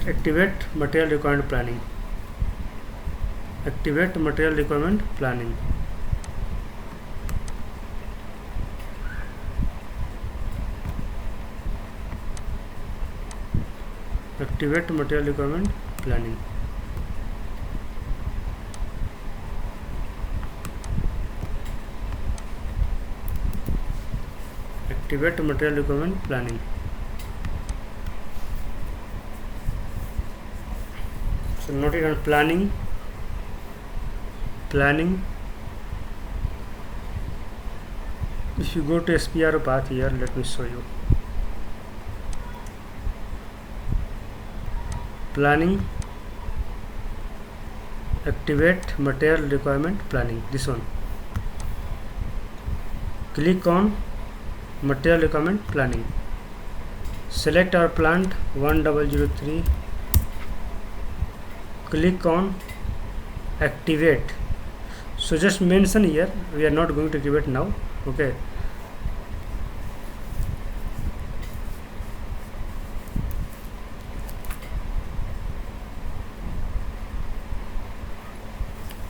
activate material requirement planning. Activate material requirement planning. Activate material requirement planning. Activate material requirement planning. So note it on planning. If you go to SPRO path here, let me show you. Planning, activate material requirement planning, this one. Click on material requirement planning. Select our plant 1003. Click on activate. So just mention here, we are not going to give it now. Okay,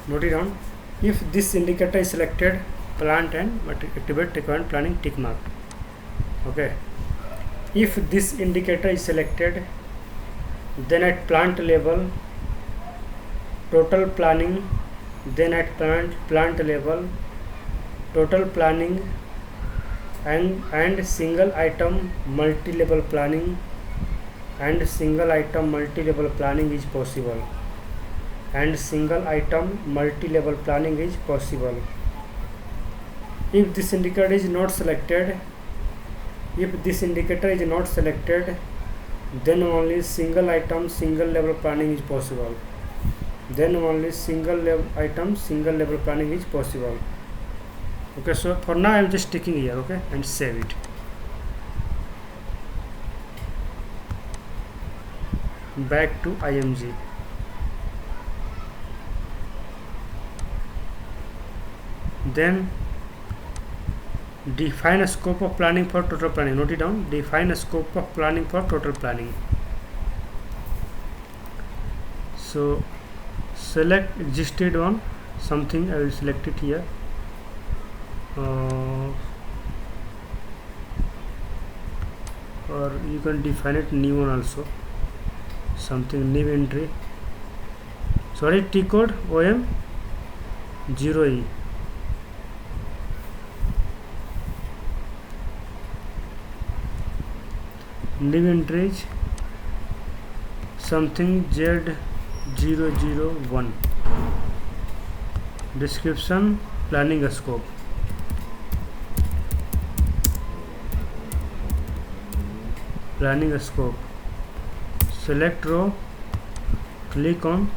note it down. If this indicator is selected, plant and activate required planning tick mark. Okay, if this indicator is selected, then at plant level total planning, then at plant level total planning and single item multi-level planning and single item multi-level planning is possible, and single item multi-level planning is possible. If this indicator is not selected, then only single item single level planning is possible. Then only single item single level planning is possible. Okay, so for now I am just sticking here. Okay, and save it. Back to IMG. Then define a scope of planning for total planning. Note it down. Define a scope of planning for total planning. So select existed one, something I will select it here. Or you can define it new one also, something new entry. Sorry, T code OM 0E. New entries something Z001. Description planning scope. Select row, click on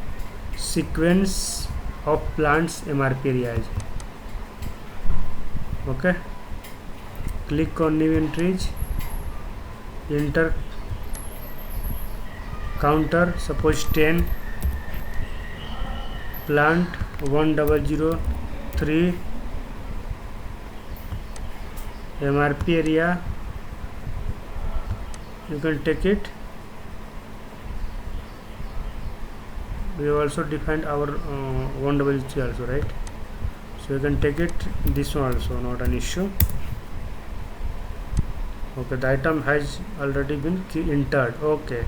sequence of plants MRP areas. Okay, click on new entries, enter counter, suppose 10, plant 1003, MRP area, you can take it. We have also defined our 103 also, right? So you can take it, this one also, not an issue. Okay, the item has already been entered. Okay,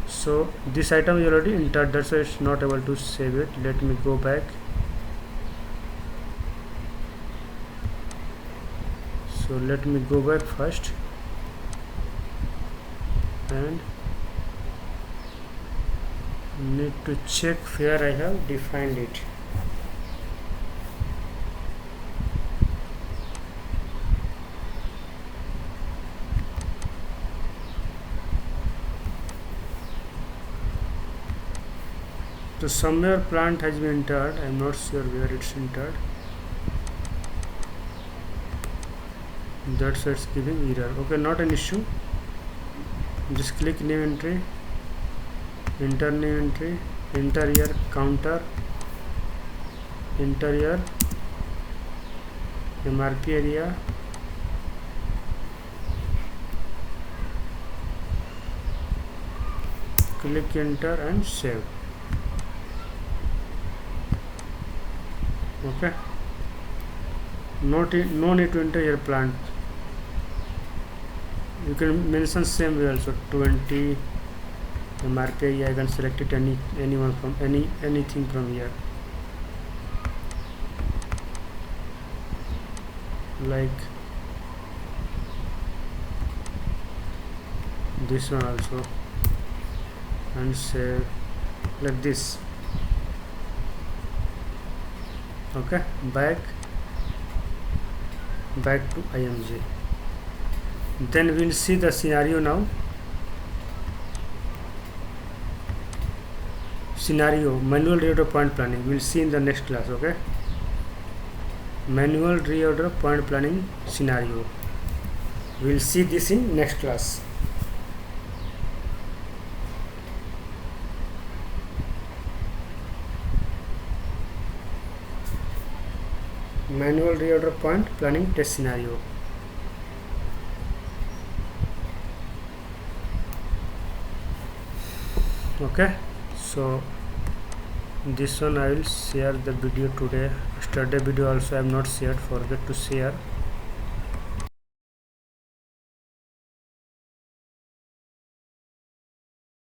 so this item is already entered, that's why it's not able to save it. Let me go back. So let me go back first and need to check where I have defined it. So somewhere plant has been entered, I am not sure where it's entered. That's why it's giving error. Okay, not an issue. Just click new entry, enter new entry, enter here counter, enter here MRP area, click enter and save. Okay, no need to enter your plant. You can mention same way also, 20 MRP area. I can select it anyone from anything from here, like this one also, and save like this. Okay, back to IMG. Then we'll see the scenario now. Scenario manual reorder point planning, we'll see in the next class. Okay, manual reorder point planning scenario, we'll see this in next class. manual reorder point planning test scenario. Okay, so this one I will share the video today. Yesterday video also I have not shared, forget to share.